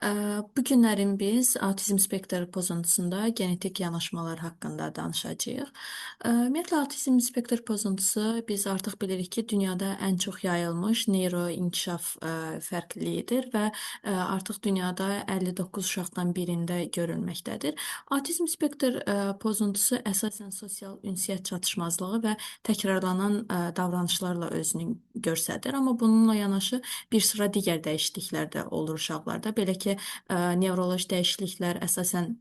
Bu günlərin biz avtizm spektr pozuntusunda genetik yanaşmalar haqqında danışacağıq. Ümumiyyətlə, avtizm spektr pozuntusu biz artıq bilirik ki, dünyada ən çox yayılmış neyroinkişaf fərqliliyidir və artıq dünyada 59 uşaqdan birində görülməkdədir. Avtizm spektr pozuntusu əsasən sosial ünsiyyət çatışmazlığı və təkrarlanan davranışlarla özünü göstərir, amma bununla yanaşı bir sıra digər dəyişikliklər də olur uşaqlarda. Belə ki, nevroloji dəyişikliklər əsasən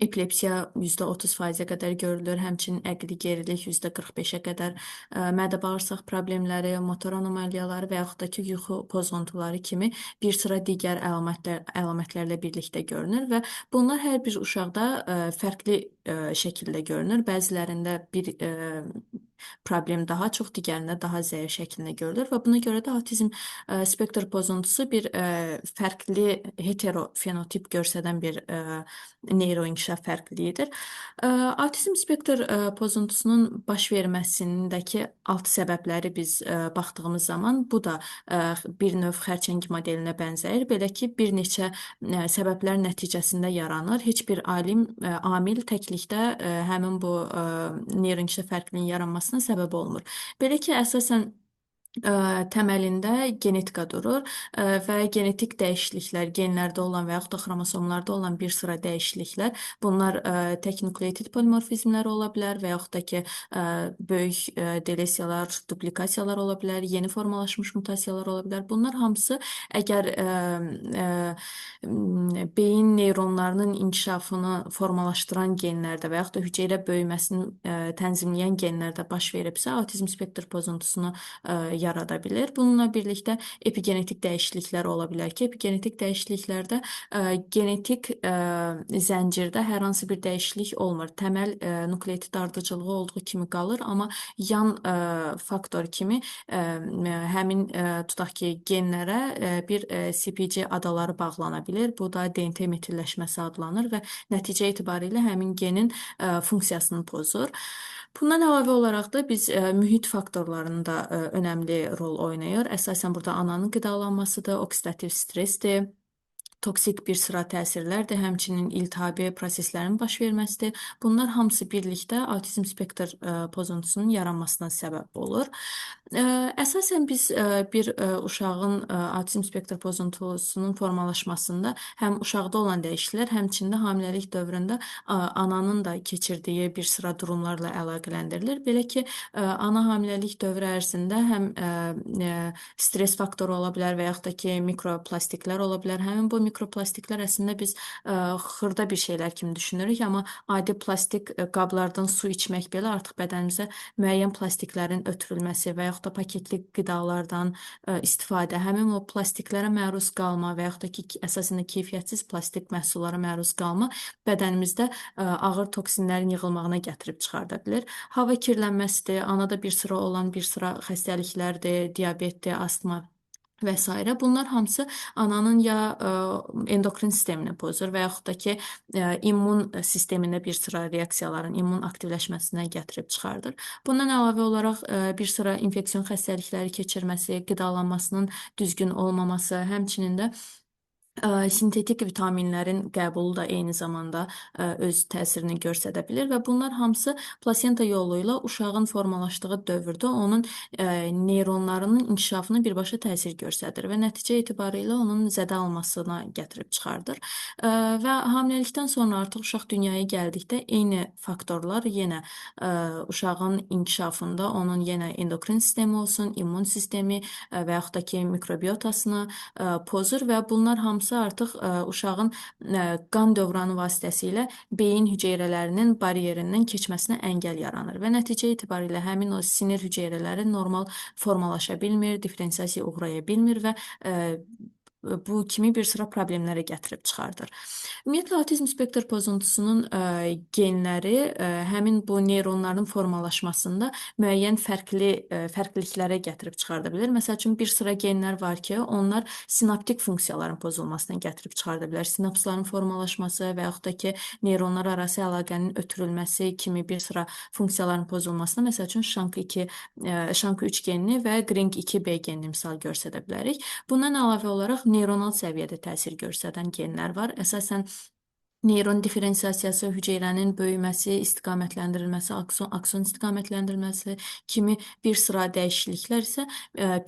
epilepsiya %30%-ə qədər görülür, həmçinin əqli gerilik %45-ə qədər, mədə-bağırsaq problemləri, motor anomaliyaları və yaxud da ki, yuxu pozğuntuları kimi bir sıra digər əlamətlərlə birlikdə görünür və bunlar hər bir uşaqda fərqli şəkildə görünür. Bəzilərində bir problem daha çox, digərində daha zəif şəklində görülür və buna görə də avtizm spektr pozuntusu bir fərqli heterofenotip göstərən bir neyroinkişaf fərqliliyidir. Avtizm spektr pozuntusunun baş verməsindəki alt səbəbləri biz baxdığımız zaman bu da bir növ xərçəng modelinə bənzəyir. Belə ki, bir neçə səbəblər nəticəsində yaranır. Heç bir amil təklikdə həmin bu neyroinkişaf fərqliliyin yaranmasına səbəb olmur. Belə ki, əsasən təməlində genetika durur və genetik dəyişikliklər, genlərdə olan və yaxud da xromosomlarda olan bir sıra dəyişikliklər, bunlar tək nukleotid polimorfizmlər ola bilər və yaxud da ki, böyük delesiyalar, duplikasiyalar ola bilər, yeni formalaşmış mutasiyalar ola bilər. Bunlar hamısı əgər beyin neyronlarının inkişafını formalaşdıran genlərdə və yaxud da hüceyrə böyüməsini tənzimləyən genlərdə baş veribsə, avtizm spektr pozuntusunu yarada bilir. Bununla birlikdə epigenetik dəyişikliklər ola bilər ki, epigenetik dəyişikliklərdə genetik zəncirdə hər hansı bir dəyişiklik olmur. Təməl nukleotid ardıcılığı olduğu kimi qalır, amma yan faktor kimi həmin tutaq ki, genlərə bir CPG adaları bağlana bilir. Bu da DNT metilləşməsi adlanır və nəticə etibarilə həmin genin funksiyasını pozur. Bundan əlavə olaraq da biz mühit faktorlarının da önəmli rol oynayır. Əsasən burada ananın qidalanmasıdır, oksidativ stressdir, toksik bir sıra təsirlərdir, həmçinin iltihabi proseslərin baş verməsidir. Bunlar hamısı birlikdə avtizm spektr pozuntusunun yaranmasına səbəb olur. Əsasən biz bir uşağın avtizm spektr pozuntusunun formalaşmasında həm uşaqda olan dəyişikliklər, həmçində hamiləlik dövründə ananın da keçirdiyi bir sıra durumlarla əlaqələndirilir. Belə ki, ana hamiləlik dövrü ərzində həm stress faktoru ola bilər və yaxud da ki, mikroplastiklər ola bilər. Həmin bu mikroplastiklər əslində biz xırda bir şeylər kimi düşünürük, amma adi plastik qablardan su içmək belə artıq bədənimizə müəyyən plastiklərin ötürülməsi və yaxud da paketli qidalardan istifadə, həmin o plastiklərə məruz qalma və yaxud da ki, əsasında keyfiyyətsiz plastik məhsullara məruz qalma bədənimizdə ağır toksinlərin yığılmağına gətirib çıxarda bilir. Hava kirlənməsidir, anada bir sıra olan bir sıra xəstəliklərdir, diabetdir, astma və s. Bunlar hamısı ananın ya endokrin sistemini pozur və yaxud da ki, immun sistemində bir sıra reaksiyaların, immun aktivləşməsinə gətirib çıxardır. Bundan əlavə olaraq bir sıra infeksion xəstəlikləri keçirməsi, qidalanmasının düzgün olmaması, həmçinin də sintetik vitaminlərin qəbulu da eyni zamanda öz təsirini göstərə bilir və bunlar hamısı plasenta yolu ilə uşağın formalaşdığı dövrdə onun neyronlarının inkişafına birbaşa təsir göstərir və nəticə etibarilə onun zədə almasına gətirib çıxardır. Və hamiləlikdən sonra artıq uşaq dünyaya gəldikdə eyni faktorlar yenə uşağın inkişafında onun yenə endokrin sistemi olsun, immun sistemi və yaxud da ki, mikrobiotasını pozur və bunlar hamısı artıq uşağın qan dövranı vasitəsilə beyin hüceyrələrinin bariyerindən keçməsinə əngəl yaranır və nəticə etibarilə həmin o sinir hüceyrələri normal formalaşa bilmir, diferensiyasiya uğraya bilmir və bu kimi bir sıra problemlərə gətirib çıxardır. Ümumiyyətlə, avtizm spektr pozuntusunun genləri həmin bu neyronların formalaşmasında müəyyən fərqliliklərə gətirib çıxarda bilir. Məsəl üçün, bir sıra genlər var ki, onlar sinaptik funksiyaların pozulmasına gətirib çıxarda bilər. Sinapsların formalaşması və yaxud da ki, neyronlar arası əlaqənin ötürülməsi kimi bir sıra funksiyaların pozulmasına, məsəl üçün, SHANK3 genini və GRINK2B genini misal göstərə bilərik. Bundan əlavə olaraq neyronal səviyyədə təsir göstərən genlər var. Əsasən neyron diferensiasiyası, hüceyrənin böyüməsi, istiqamətləndirilməsi, akson istiqamətləndirilməsi kimi bir sıra dəyişikliklər isə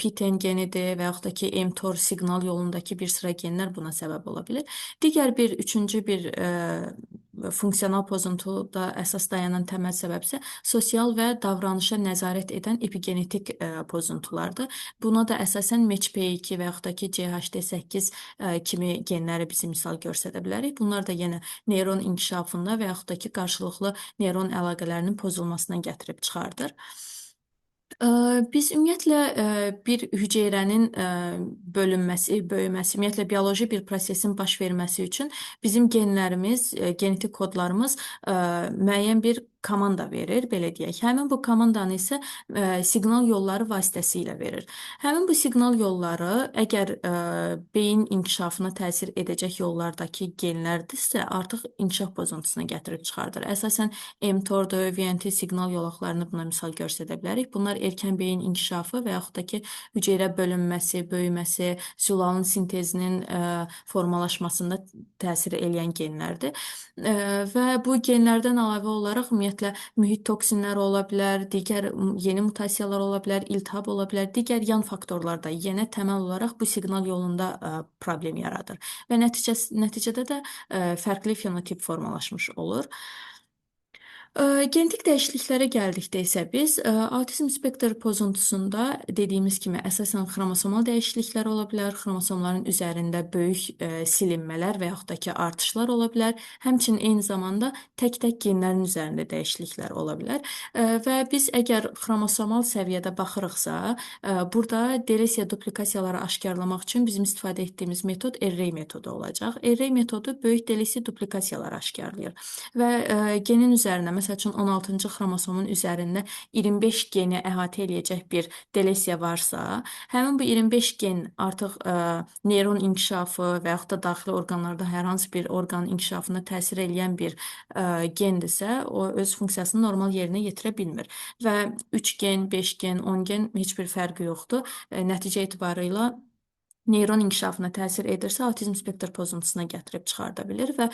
PTEN genidir və yaxud da ki, mTOR siqnal yolundakı bir sıra genlər buna səbəb ola bilir. Digər bir, üçüncü bir funksional pozuntuda əsas dayanan təməl səbəb isə sosial və davranışa nəzarət edən epigenetik pozuntulardır. Buna da əsasən MECP2 və yaxud da ki, CHD8 kimi genləri biz misal göstərə bilərik. Bunlar da yenə neyron inkişafında və yaxud da ki, qarşılıqlı neyron əlaqələrinin pozulmasına gətirib çıxardır. Biz ümumiyyətlə bir hüceyrənin bölünməsi, böyüməsi, ümumiyyətlə bioloji bir prosesin baş verməsi üçün bizim genlərimiz, genetik kodlarımız müəyyən bir komanda verir, belə deyək. Həmin bu komandanı isə siqnal yolları vasitəsilə verir. Həmin bu siqnal yolları əgər beyin inkişafına təsir edəcək yollardakı genlərdirsə, artıq inkişaf pozuntusuna gətirib çıxardır. Əsasən mTOR-dur, VNT siqnal yolaqlarını buna misal göstərə bilərik. Bunlar erkən beyin inkişafı və yaxud da ki, hüceyrə bölünməsi, böyüməsi, zülalın sintezinin formalaşmasında təsir eləyən genlərdir. Və bu genlərdən əlavə olaraq ümumiyyətlə mühit toksinləri ola bilər, digər yeni mutasiyalar ola bilər, iltihab ola bilər, digər yan faktorlar da yenə təməl olaraq bu siqnal yolunda problem yaradır və nəticədə də fərqli fenotip formalaşmış olur. Genetik dəyişikliklərə gəldikdə isə biz avtizm spektr pozuntusunda dediyimiz kimi əsasən xromosomal dəyişikliklər ola bilər, xromosomların üzərində böyük silinmələr və yaxud da ki, artışlar ola bilər. Həmçinin eyni zamanda tək-tək genlərin üzərində dəyişikliklər ola bilər. Və biz əgər xromosomal səviyyədə baxırıqsa, burada delesiya duplikasiyaları aşkarlamaq üçün bizim istifadə etdiyimiz metod array metodu olacaq. Array metodu böyük delesiya duplikasiyaları aşkarlayır və genin üzərində, məsəl üçün 16-cı xromosomun üzərində 25 geni əhatə eləyəcək bir delesiya varsa, həmin bu 25 gen artıq neyron inkişafı və yaxud da daxili orqanlarda hər hansı bir orqanın inkişafına təsir eləyən bir gendirsə, o öz funksiyasını normal yerinə yetirə bilmir. Və 3 gen, 5 gen, 10 gen heç bir fərqi yoxdur. Nəticə etibarıyla neyron inkişafına təsir edirsə, avtizm spektr pozuntusuna gətirib çıxarda bilir və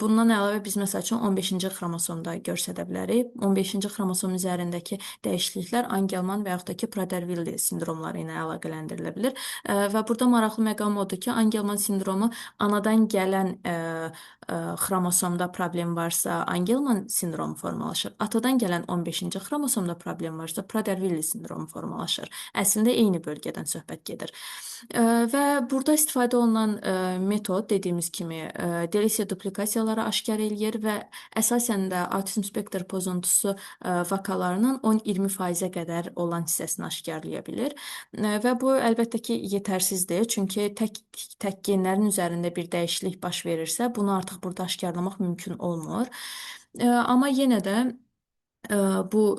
bundan əlavə biz məsəl üçün 15-ci xromosomda göstərə bilərik. 15-ci xromosom üzərindəki dəyişikliklər Angelman və yaxud da ki, Prader-Willi sindromları ilə əlaqələndirilə bilir. Və burada maraqlı məqam odur ki, Angelman sindromu anadan gələn xromosomda problem varsa, Angelman sindromu formalaşır. Atadan gələn 15-ci xromosomda problem varsa, Prader-Willi sindromu formalaşır. Əslində eyni bölgədən söhbət gedir. Və burada istifadə olunan metod dediyimiz kimi delesiya duplikasiyaları aşkar eləyir və əsasən də avtizm spektr pozuntusu vakalarının 10-20%-ə qədər olan hissəsini aşkarlaya bilir. Və bu əlbəttə ki, yetərsizdir. Çünki tək genlərin üzərində bir dəyişiklik baş verirsə, bunu artıq burada aşkarlamaq mümkün olmur. Amma yenə də bu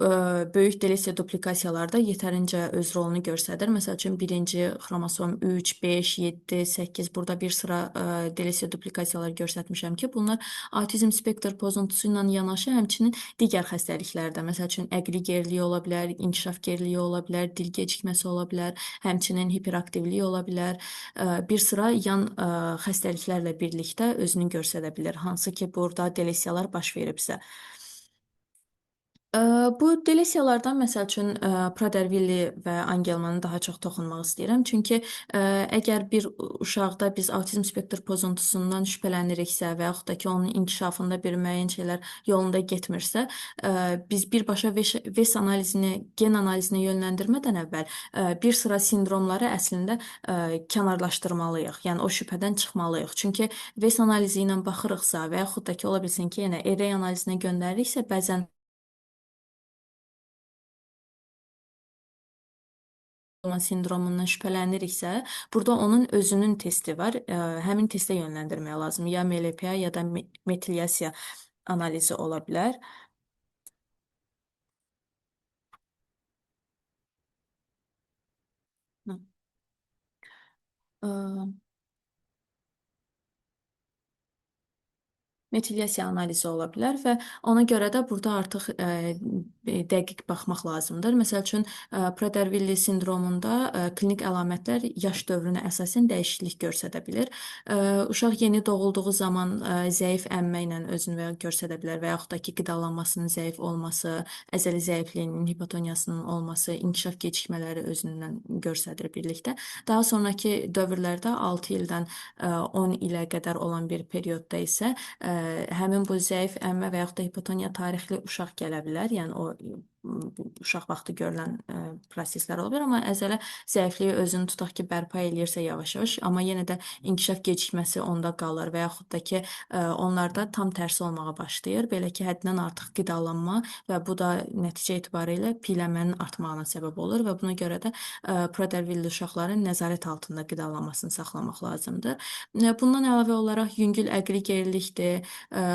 böyük delesiya duplikasiyalarda yetərincə öz rolunu göstərir. Məsəl üçün, birinci xromosom 3, 5, 7, 8 burada bir sıra delesiya duplikasiyaları göstərmişəm ki, bunlar avtizm spektr pozuntusu ilə yanaşı həmçinin digər xəstəliklərdə, məsəl üçün, əqli geriliyi ola bilər, inkişaf geriliyi ola bilər, dil gecikməsi ola bilər, həmçinin hiperaktivlik ola bilər, bir sıra yan xəstəliklərlə birlikdə özünü göstərə bilər, hansı ki, burada delesiyalar baş veribsə. Bu delesiyalardan məsəl üçün Prader-Willi və Angelmana daha çox toxunmaq istəyirəm. Çünki əgər bir uşaqda biz avtizm spektr pozuntusundan şübhələniriksə və yaxud da ki, onun inkişafında bir müəyyən şeylər yolunda getmirsə, biz birbaşa VES analizini, gen analizinə yönləndirmədən əvvəl bir sıra sindromları əslində kənarlaşdırmalıyıq. Yəni o şübhədən çıxmalıyıq. Çünki VES analizi ilə baxırıqsa və yaxud da ki, ola bilsin ki, yenə array analizinə göndəririksə, bəzən sindromundan şübhələniriksə, burada onun özünün testi var. Həmin testə yönləndirmək lazım. Ya MLPA ya da metilyasiya analizi ola bilər. metilyasiya analizi ola bilər və ona görə də burada artıq dəqiq baxmaq lazımdır. Məsəl üçün, Prader-Willi sindromunda klinik əlamətlər yaş dövrünə əsasən dəyişiklik göstərə bilər. Uşaq yeni doğulduğu zaman zəif əmmə ilə özünü göstərə bilər və yaxud da ki, qidalanmasının zəif olması, əzəli zəifliyinin, hipotoniyasının olması, inkişaf gecikmələri özündən göstərir birlikdə. Daha sonraki dövrlərdə 6 ildən 10 ilə qədər olan bir periodda isə həmin bu zəif əmmə və yaxud da hipotoniya tarixli uşaq gələ bilər. Yəni o uşaq vaxtı görülən proseslər ola bilər, amma əzələ zəifliyi özünü tutaq ki, bərpa eləyirsə yavaş-yavaş, amma yenə də inkişaf gecikməsi onda qalır və yaxud da ki, onlarda tam tərsi olmağa başlayır. Belə ki, həddindən artıq qidalanma və bu da nəticə etibarilə piyələnmənin artmağına səbəb olur və buna görə də Prader-Willi uşaqların nəzarət altında qidalanmasını saxlamaq lazımdır. Bundan əlavə olaraq yüngül əqli gerilikdir,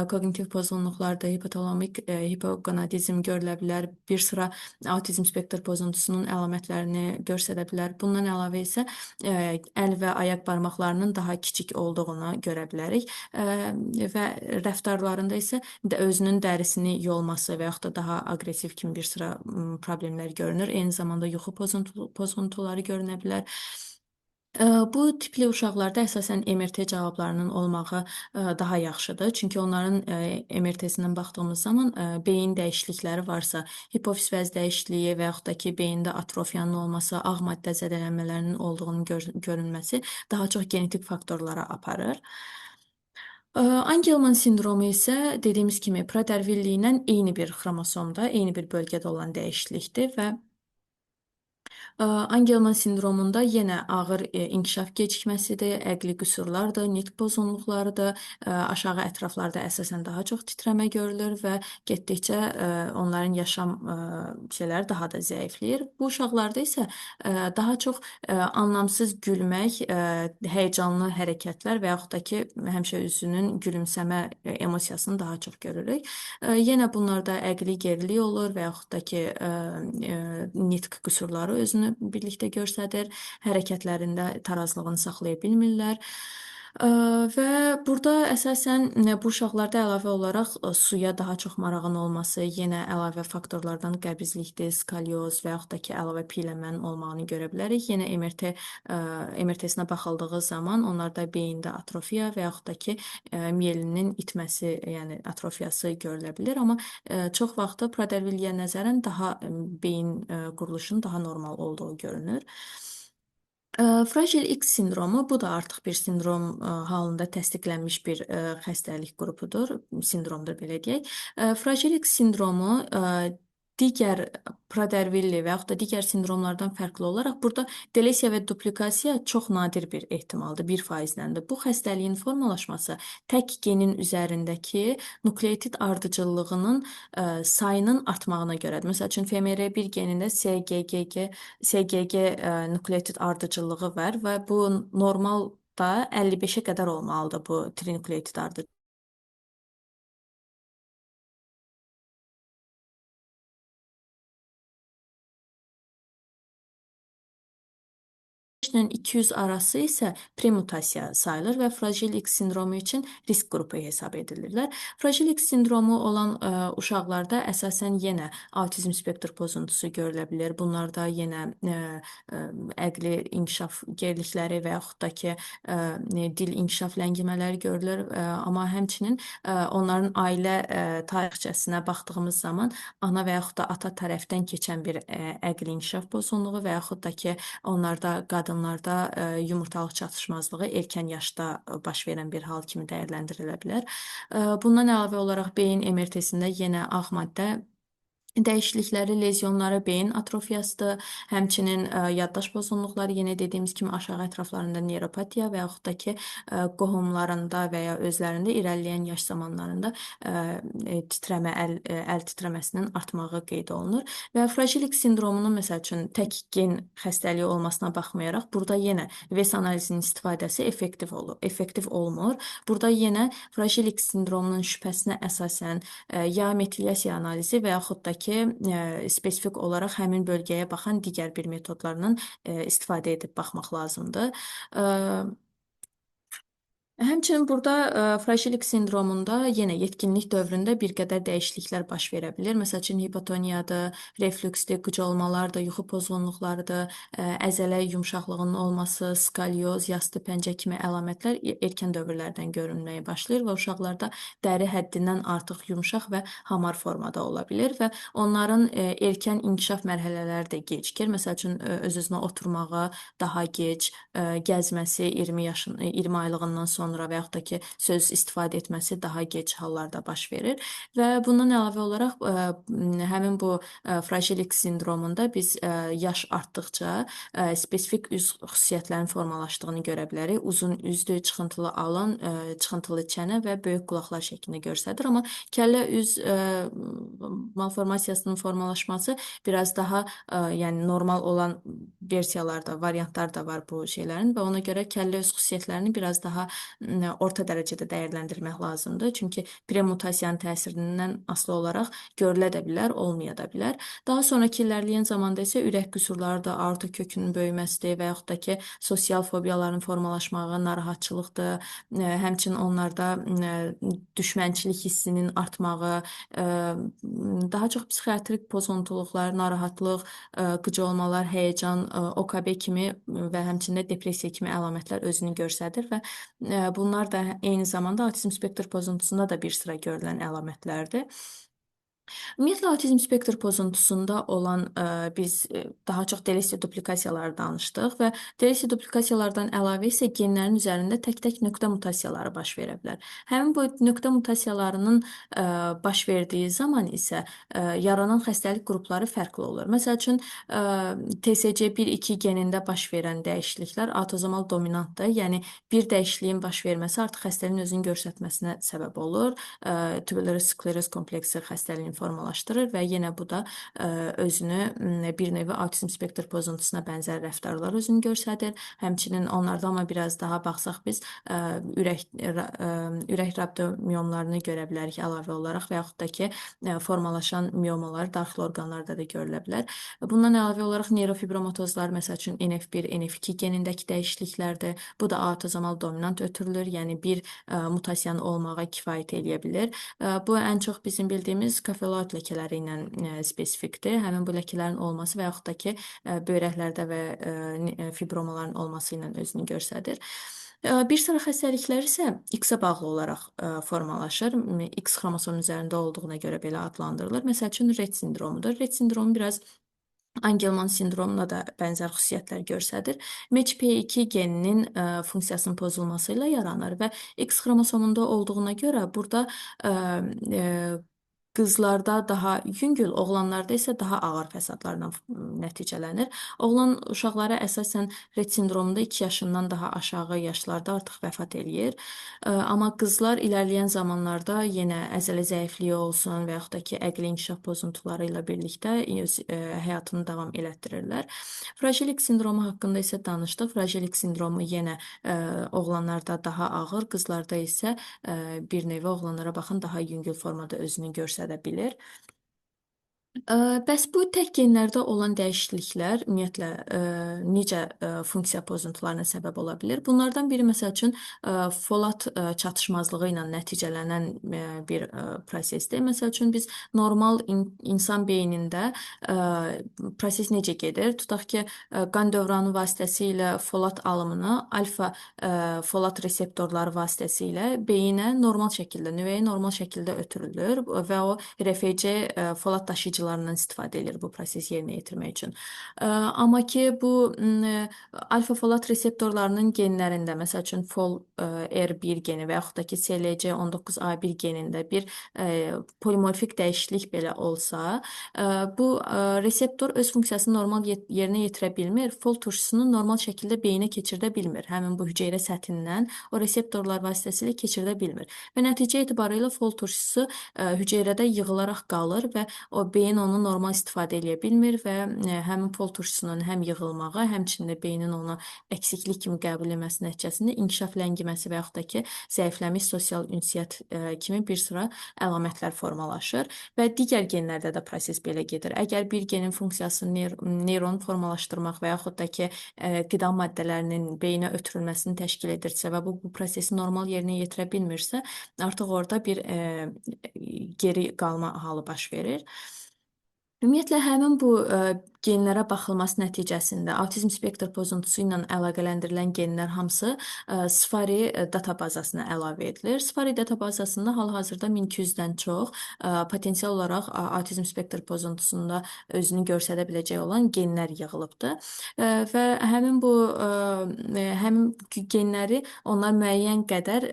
koqnitiv pozğunluqlardır, hipotalamik hipogonadizm görülə bilər, bir sıra autizm spektr pozuntusunun əlamətlərini göstərə bilər. Bundan əlavə isə əl və ayaq barmaqlarının daha kiçik olduğunu görə bilərik və rəftarlarında isə özünün dərisini yolması və yaxud da daha aqressiv kimi bir sıra problemlər görünür. Eyni zamanda yuxu pozuntuları görünə bilər. Bu tipli uşaqlarda əsasən MRT cavablarının olmağı daha yaxşıdır. Çünki onların MRT-sindən baxdığımız zaman beyin dəyişiklikləri varsa, hipofiz vəz dəyişikliyi və yaxud da ki, beyində atrofiyanın olması, ağ maddə zədələnmələrinin olduğunun görünməsi daha çox genetik faktorlara aparır. Angelman sindromu isə dediyimiz kimi Prader-Willi ilə eyni bir xromosomda, eyni bir bölgədə olan dəyişiklikdir və Angelman sindromunda yenə ağır inkişaf gecikməsidir, əqli qüsurlardır, nitq pozğunluqlarıdır, aşağı ətraflarda əsasən daha çox titrəmə görülür və getdikcə onların yaşam şeyləri daha da zəifləyir. Bu uşaqlarda isə daha çox anlamsız gülmək, həyəcanlı hərəkətlər və yaxud da ki, həmişə üzünün gülümsəmə emosiyasını daha çox görürük. Yenə bunlarda əqli gerilik olur və yaxud da ki, nitq qüsurları özünü birlikdə göstərir, hərəkətlərində tarazlığını saxlaya bilmirlər. Və burada əsasən bu uşaqlarda əlavə olaraq suya daha çox marağın olması, yenə əlavə faktorlardan qəbizlikdir, skalyoz və yaxud da ki, əlavə piyələnmənin olmağını görə bilərik. Yenə MRT-sinə baxıldığı zaman onlarda beyində atrofiya və yaxud da ki, miyelinin itməsi, yəni atrofiyası görülə bilər, amma çox vaxtı Prader-Williyə nəzərən daha beyin quruluşunun daha normal olduğu görünür. Fragile X sindromu, bu da artıq bir sindrom halında təsdiqlənmiş bir xəstəlik qrupudur, sindromdur belə deyək. Fragile X sindromu digər Prader-Willi və yaxud da digər sindromlardan fərqli olaraq burada delesiya və duplikasiya çox nadir bir ehtimaldır, 1%-dəndir. Bu xəstəliyin formalaşması tək genin üzərindəki nukleotid ardıcıllığının sayının artmağına görədir. Məsəl üçün, FMR1 genində SGG nukleotid ardıcıllığı var və bu normalda 55-ə qədər olmalıdır bu trinukleotid ardıcıllığı. 5 ilə 200 arası isə premutasiya sayılır və Fragile X sindromu üçün risk qrupu hesab edilirlər. Fragile X sindromu olan uşaqlarda əsasən yenə autizm spektr pozuntusu görülə bilər. Bunlarda yenə əqli inkişaf gerilikləri və yaxud da ki, dil inkişaf ləngimələri görülür. Amma həmçinin onların ailə tarixçəsinə baxdığımız zaman ana və yaxud da ata tərəfdən keçən bir əqli inkişaf pozğunluğu və yaxud da ki, onlarda qadınlarda yumurtalıq çatışmazlığı erkən yaşda baş verən bir hal kimi dəyərləndirilə bilər. Bundan əlavə olaraq beyin MRT-sində yenə ağ maddə dəyişiklikləri, lezyonları, beyin atrofiyasıdır. Həmçinin yaddaş pozğunluqları, yenə dediyimiz kimi aşağı ətraflarında neuropatiya və yaxud da ki, qohumlarında və ya özlərində irəliləyən yaş zamanlarında titrəmə, əl titrəməsinin artmağı qeyd olunur. Və Fragile X sindromunun məsəl üçün tək gen xəstəliyi olmasına baxmayaraq, burada yenə VES analizinin istifadəsi effektiv olmur. Burada yenə Fragile X sindromunun şübhəsinə əsasən ya metilyasiya analizi və yaxud da ki, spesifik olaraq həmin bölgəyə baxan digər bir metodlardan istifadə edib baxmaq lazımdır. Həmçinin burada frajilik sindromunda yenə yetkinlik dövründə bir qədər dəyişikliklər baş verə bilər. Məsəl üçün hipotoniyadır, reflüksdir, qıcolmalardır, yuxu pozğunluqlarıdır, əzələ yumşaqlığının olması, skalyoz, yastı pəncə kimi əlamətlər erkən dövrlərdən görünməyə başlayır və uşaqlarda dəri həddindən artıq yumşaq və hamar formada ola bilir və onların erkən inkişaf mərhələləri də gecikir. Məsəl üçün öz-özünə oturmağı daha gec, gəzməsi 20 aylığından sonra və yaxud da ki, söz istifadə etməsi daha gec hallarda baş verir və bundan əlavə olaraq həmin bu frajilik sindromunda biz yaş artdıqca spesifik üz xüsusiyyətlərinin formalaşdığını görə bilərik. Uzun üzdür, çıxıntılı alın, çıxıntılı çənə və böyük qulaqlar şəklində göstərir. Amma kəllə üz malformasiyasının formalaşması biraz daha yəni normal olan versiyalarda, variantlar da var bu şeylərin və ona görə kəllə öz xüsusiyyətlərini biraz daha orta dərəcədə dəyərləndirmək lazımdır. Çünki premutasiyanın təsirindən asılı olaraq görülə də bilər, olmaya da bilər. Daha sonraki ilərləyən zamanda isə ürək qüsurlarıdır, aorta kökünün böyüməsidir və yaxud da ki, sosial fobiyaların formalaşmağı, narahatçılıqdır, həmçinin onlarda düşmənçilik hissinin artmağı, daha çox psixiatrik pozuntuluqlar, narahatlıq, qıcolmalar, həyəcan, OKB kimi və həmçində depressiya kimi əlamətlər özünü göstərir və bunlar da eyni zamanda avtizm spektr pozuntusunda da bir sıra görülən əlamətlərdir. Ümumiyyətlə avtizm spektr pozuntusunda olan biz daha çox delesiya duplikasiyaları danışdıq və delesiya duplikasiyalardan əlavə isə genlərin üzərində tək-tək nöqtə mutasiyaları baş verə bilər. Həmin bu nöqtə mutasiyalarının baş verdiyi zaman isə yaranan xəstəlik qrupları fərqli olur. Məsəl üçün TSC1-2 genində baş verən dəyişikliklər autozomal dominantdır. Yəni bir dəyişikliyin baş verməsi artıq xəstəliyin özünü göstərməsinə səbəb olur. Tubular skleroz kompleksi xəstəliyini formalaşdırır və yenə bu da özünü bir növ avtizm spektr pozuntusuna bənzər rəftarlar özünü göstərir. Həmçinin onlarda amma biraz daha baxsaq biz ürək rabdomiyomlarını görə bilərik əlavə olaraq və yaxud da ki, formalaşan miyomalar daxili orqanlarda da görülə bilər. Bundan əlavə olaraq neyrofibromatozlar, məsəl üçün NF1, NF2 genindəki dəyişikliklərdir. Bu da autozomal dominant ötürülür, yəni bir mutasiyanın olmağa kifayət eləyə bilir. Bu ən çox bizim bildiyimiz kafeloid ləkələri ilə spesifikdir. Həmin bu ləkələrin olması və yaxud da ki, böyrəklərdə və fibromaların olması ilə özünü göstərir. Bir sıra xəstəliklər isə X-ə bağlı olaraq formalaşır. X xromosom üzərində olduğuna görə belə adlandırılır. Məsəl üçün Rett sindromudur. Rett sindromu biraz Angelman sindromuna da bənzər xüsusiyyətlər göstərir. MHP2 geninin funksiyasının pozulması ilə yaranır və X xromosomunda olduğuna görə burada qızlarda daha yüngül, oğlanlarda isə daha ağır fəsadlarla nəticələnir. Oğlan uşaqları əsasən Rett sindromunda 2 yaşından daha aşağı yaşlarda artıq vəfat eləyir. Amma qızlar ilərləyən zamanlarda yenə əzələ zəifliyi olsun və yaxud da ki, əqli inkişaf pozuntuları ilə birlikdə həyatını davam elətdirirlər. Frajilik sindromu haqqında isə danışdıq. Frajilik sindromu yenə oğlanlarda daha ağır, qızlarda isə bir növ oğlanlara baxın daha yüngül formada özünü göstərə bilir. Bəs bu tək genlərdə olan dəyişikliklər ümumiyyətlə necə funksiya pozuntularına səbəb ola bilər? Bunlardan biri məsəl üçün folat çatışmazlığı ilə nəticələnən bir prosesdir. Məsəl üçün biz normal insan beynində proses necə gedir? Tutaq ki, qan dövranı vasitəsilə folat alımını alfa folat reseptorları vasitəsilə beyinə normal şəkildə, nüvəyə normal şəkildə ötürülür və o RFC folat daşıyıcılarından istifadə edir bu prosesi yerinə yetirmək üçün. Amma ki, bu alfa folat reseptorlarının genlərində, məsəl üçün FOLR1 geni və yaxud da ki, CLC19A1 genində bir polimorfik dəyişiklik belə olsa, bu reseptor öz funksiyasını normal yerinə yetirə bilmir, FOL turşusunu normal şəkildə beyinə keçirdə bilmir. Həmin bu hüceyrə səthindən o reseptorlar vasitəsilə keçirdə bilmir. Və nəticə etibarı ilə FOL turşusu hüceyrədə yığılaraq qalır və o beyin beyin onu normal istifadə edə bilmir və həmin pol turşusunun həm yığılmağı, həmçinin də beynin onu əksiklik kimi qəbul etməsi nəticəsində inkişaf ləngiməsi və yaxud da ki, zəifləmiş sosial ünsiyyət kimi bir sıra əlamətlər formalaşır və digər genlərdə də proses belə gedir. Əgər bir genin funksiyası neyron formalaşdırmaq və yaxud da ki, qida maddələrinin beyinə ötürülməsini təşkil edirsə və bu prosesi normal yerinə yetirə bilmirsə, artıq orada bir geri qalma halı baş verir. Ümumiyyətlə, həmin bu genlərə baxılması nəticəsində autizm spektr pozuntusu ilə əlaqələndirilən genlər hamısı Safari databazasına əlavə edilir. Safari databazasında hal-hazırda 1200-dən çox potensial olaraq autizm spektr pozuntusunda özünü göstərə biləcək olan genlər yığılıbdır. Və həmin genləri onlar müəyyən qədər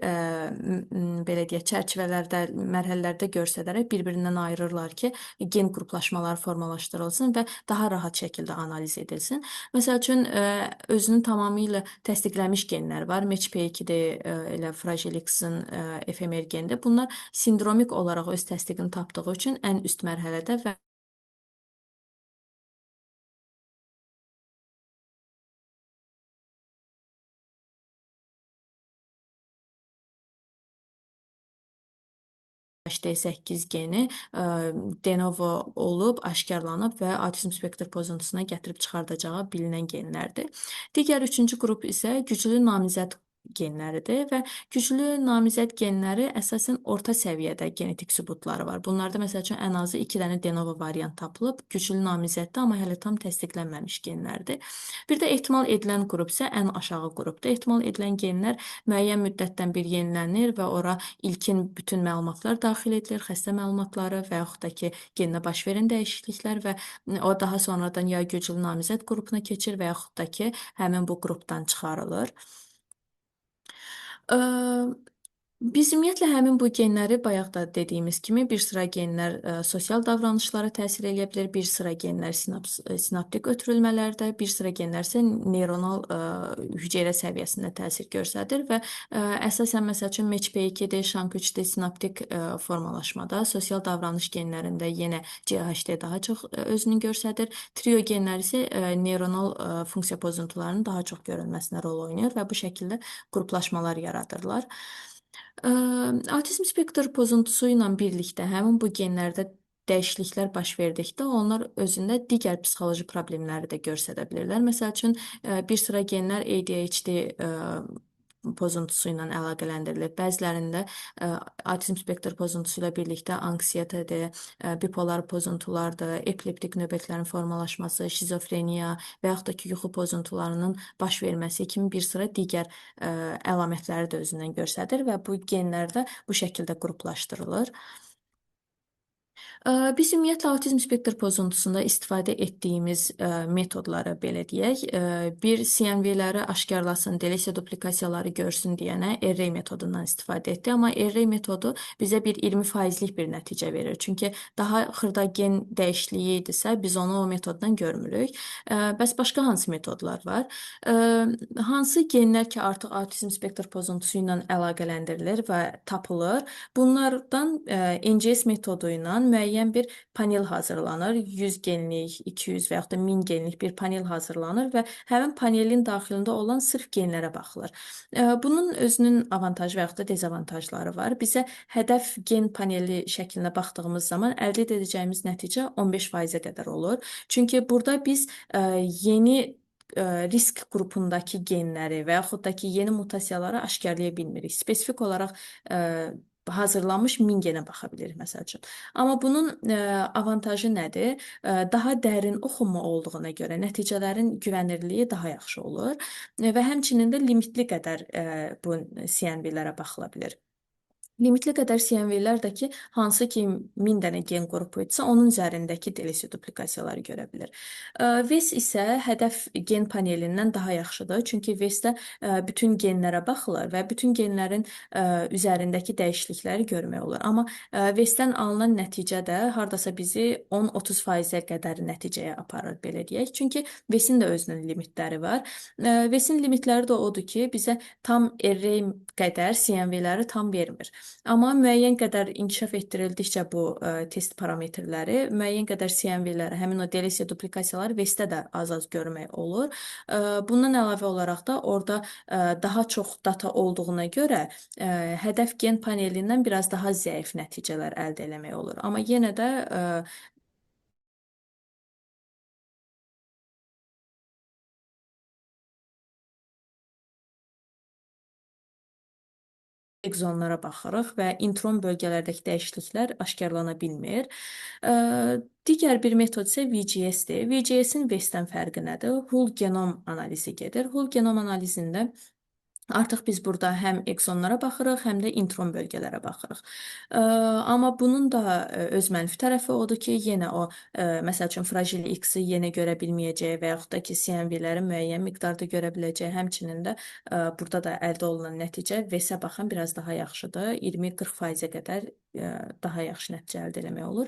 belə deyək, çərçivələrdə, mərhələlərdə göstərərək bir-birindən ayırırlar ki, gen qruplaşmaları formalaşdırılsın və daha rahat şəkildə analiz edilsin. Məsəl üçün, özünü tamamilə təsdiqləmiş genlər var. MHP2-dir, elə Fragile X-in FMR genidir. Bunlar sindromik olaraq öz təsdiqini tapdığı üçün ən üst mərhələdə və HD8 geni de novo olub, aşkarlanıb və autizm spektr pozuntusuna gətirib çıxardacağı bilinən genlərdir. Digər üçüncü qrup isə güclü namizəd genləridir və güclü namizəd genləri əsasən orta səviyyədə genetik sübutları var. Bunlarda məsəl üçün ən azı 2 dənə de novo variant tapılıb, güclü namizəddə, amma hələ tam təsdiqlənməmiş genlərdir. Bir də ehtimal edilən qrup isə ən aşağı qrupdur. Ehtimal edilən genlər müəyyən müddətdən bir yenilənir və ora ilkin bütün məlumatlar daxil edilir, xəstə məlumatları və yaxud da ki, gendə baş verən dəyişikliklər və o daha sonradan ya güclü namizəd qrupuna keçir və yaxud da ki, həmin bu qrupdan çıxarılır. Biz ümumiyyətlə həmin bu genləri bayaq da dediyimiz kimi bir sıra genlər sosial davranışlara təsir edə bilər, bir sıra genlər sinaptik ötürülmələrdə, bir sıra genlər isə neyronal hüceyrə səviyyəsində təsir göstərir və əsasən məsəl üçün MHP2-dir, SHANK3-dir sinaptik formalaşmada, sosial davranış genlərində yenə CHD daha çox özünü göstərir. Trio genləri isə neyronal funksiya pozuntularının daha çox görülməsinə rol oynayır və bu şəkildə qruplaşmalar yaradırlar. Autizm spektr pozuntusu ilə birlikdə həmin bu genlərdə dəyişikliklər baş verdikdə onlar özündə digər psixoloji problemləri də göstərə bilirlər. Məsəl üçün, bir sıra genlər ADHD pozuntusu ilə əlaqələndirilir. Bəzilərində autizm spektr pozuntusu ilə birlikdə anksiyetədir, bipolar pozuntulardır, epileptik növbətlərin formalaşması, şizofreniya və yaxud da ki, yuxu pozuntularının baş verməsi kimi bir sıra digər əlamətləri də özündən göstərir və bu genlər də bu şəkildə qruplaşdırılır. Biz ümumiyyətlə autizm spektr pozuntusunda istifadə etdiyimiz metodları belə deyək, bir CNV-ləri aşkarlasın, delesiya duplikasiyaları görsün deyənə array metodundan istifadə etdik, amma array metodu bizə bir 20%lik bir nəticə verir. Çünki daha xırda gen dəyişikliyi idisə, biz onu o metoddan görmürük. Bəs başqa hansı metodlar var? Hansı genlər ki, artıq autizm spektr pozuntusu ilə əlaqələndirilir və tapılır? Bunlardan NGS metodu ilə müəyyən bir panel hazırlanır. 100 genlik, 200 və yaxud da 1000 genlik bir panel hazırlanır və həmin panelin daxilində olan sırf genlərə baxılır. Bunun özünün avantajı və yaxud da dezavantajları var. Bizə hədəf gen paneli şəklinə baxdığımız zaman əldə edəcəyimiz nəticə 15%-ə qədər olur. Çünki burada biz yeni risk qrupundakı genləri və yaxud da ki, yeni mutasiyaları aşkarlaya bilmirik. Spesifik olaraq hazırlanmış 1000 genə baxa bilirik, məsəl üçün. Amma bunun avantajı nədir? Daha dərin oxunma olduğuna görə nəticələrin güvənirliyi daha yaxşı olur və həmçinin də limitli qədər bu CNV-lərə baxıla bilir. Limitli qədər CNV-lər də ki, hansı ki 1000 dənə gen qrupu etsə, onun üzərindəki delesiya duplikasiyaları görə bilir. VES isə hədəf gen panelindən daha yaxşıdır. Çünki VES-də bütün genlərə baxılır və bütün genlərin üzərindəki dəyişiklikləri görmək olur. Amma VES-dən alınan nəticə də hardasa bizi 10-30%-ə qədər nəticəyə aparır, belə deyək. Çünki VES-in də özünün limitləri var. VES-in limitləri də odur ki, bizə tam array qədər CNV-ləri tam vermir. Amma müəyyən qədər inkişaf etdirildikcə bu test parametrləri, müəyyən qədər CMV-ləri, həmin o delesiya duplikasiyaları VEST-də də az-az görmək olur. Bundan əlavə olaraq da orada daha çox data olduğuna görə hədəf gen panelindən biraz daha zəif nəticələr əldə etmək olur. Amma yenə də ekzonlara baxırıq və intron bölgələrdəki dəyişikliklər aşkarlana bilmir. Digər bir metod isə VGS-dir. VGS-in VEST-dən fərqi nədir? Whole genom analizi gedir. Whole genom analizində artıq biz burada həm ekzonlara baxırıq, həm də intron bölgələrə baxırıq. Amma bunun da öz mənfi tərəfi odur ki, yenə o, məsəl üçün, fragil X-i yenə görə bilməyəcək və yaxud da ki, CMV-ləri müəyyən miqdarda görə biləcək. Həmçinin də burada da əldə olunan nəticə VES-ə baxan biraz daha yaxşıdır. 20-40%-ə qədər daha yaxşı nəticə əldə etmək olur.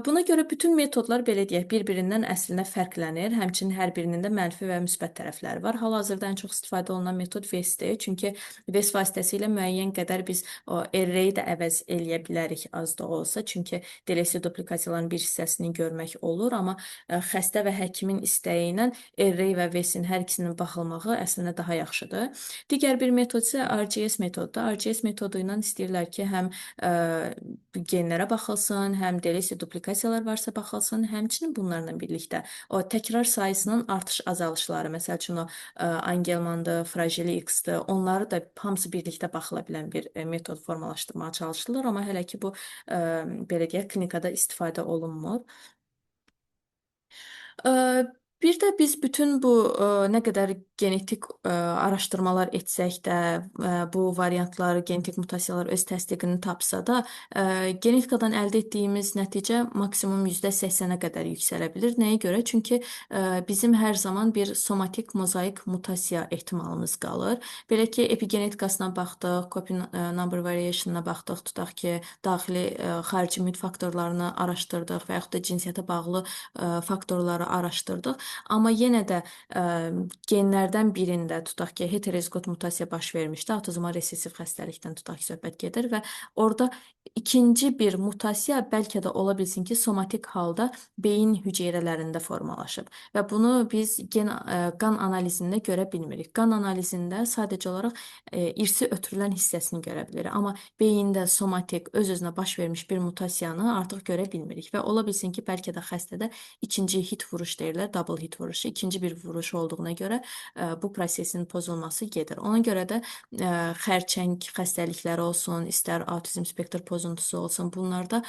Buna görə bütün metodlar belə deyək, bir-birindən əslində fərqlənir. Həmçinin hər birinin də mənfi və müsbət tərəfləri var. Hal-hazırda ən çox istifadə olunan metod VES-dir. Çünki VES vasitəsilə müəyyən qədər biz o array-i də əvəz eləyə bilərik az da olsa. Çünki delesiya duplikasiyaların bir hissəsini görmək olur, amma xəstə və həkimin istəyi ilə array və VES-in hər ikisinin baxılmağı əslində daha yaxşıdır. Digər bir metod isə RGS metodudur. RGS metodu ilə istəyirlər ki, həm genlərə baxılsın, həm delesiya duplikasiyalar varsa baxılsın, həmçinin bunlarla birlikdə o təkrar sayısının artış-azalışları, məsəl üçün o Angelmandır, Fragile X-dir, onları da hamısı birlikdə baxıla bilən bir metod formalaşdırmağa çalışılır, amma hələ ki bu belə deyək, klinikada istifadə olunmur. Bir də biz bütün bu nə qədər genetik araşdırmalar etsək də, bu variantlar, genetik mutasiyalar öz təsdiqini tapsa da, genetikadan əldə etdiyimiz nəticə maksimum %80-ə qədər yüksələ bilir. Nəyə görə? Çünki bizim hər zaman bir somatik mozaik mutasiya ehtimalımız qalır. Belə ki, epigenetikasına baxdıq, copy number variationına baxdıq, tutaq ki, daxili xarici mühit faktorlarını araşdırdıq və yaxud da cinsiyyətə bağlı faktorları araşdırdıq. Amma yenə də genlərdən birində tutaq ki, heterozigot mutasiya baş vermişdi. Avtozoma resessiv xəstəlikdən tutaq ki, söhbət gedir və orada ikinci bir mutasiya bəlkə də ola bilsin ki, somatik halda beyin hüceyrələrində formalaşıb və bunu biz qan analizində görə bilmirik. Qan analizində sadəcə olaraq irsi ötürülən hissəsini görə bilirik. Amma beyində somatik öz-özünə baş vermiş bir mutasiyanı artıq görə bilmirik və ola bilsin ki, bəlkə də xəstədə ikinci hit vuruş deyirlər, double hit vuruşu, ikinci bir vuruş olduğuna görə bu prosesin pozulması gedir. Ona görə də xərçəng xəstəlikləri olsun, istər autizm spektr pozuntusu olsun, bunlarda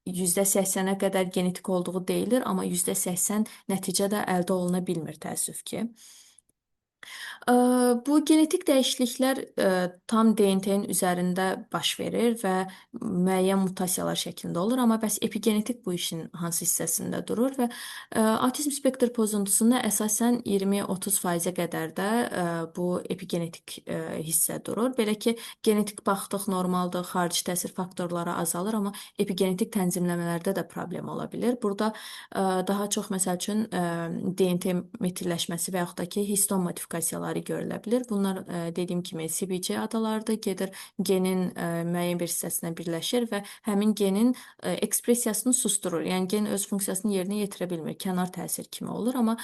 %80-ə qədər genetik olduğu deyilir, amma %80 nəticə də əldə oluna bilmir təəssüf ki. Bu genetik dəyişikliklər tam DNT-nin üzərində baş verir və müəyyən mutasiyalar şəklində olur, amma bəs epigenetik bu işin hansı hissəsində durur və autizm spektr pozuntusunda əsasən 20-30%-ə qədər də bu epigenetik hissə durur. Belə ki, genetik baxdıq normaldır, xarici təsir faktorları azalır, amma epigenetik tənzimləmələrdə də problem ola bilir. Burada daha çox məsəl üçün DNT metilləşməsi və yaxud da ki, histon modifikasiyaları görülə bilər. Bunlar dediyim kimi CBC adalardır, gedir genin müəyyən bir hissəsinə birləşir və həmin genin ekspressiyasını susturur. Yəni gen öz funksiyasını yerinə yetirə bilmir, kənar təsir kimi olur, amma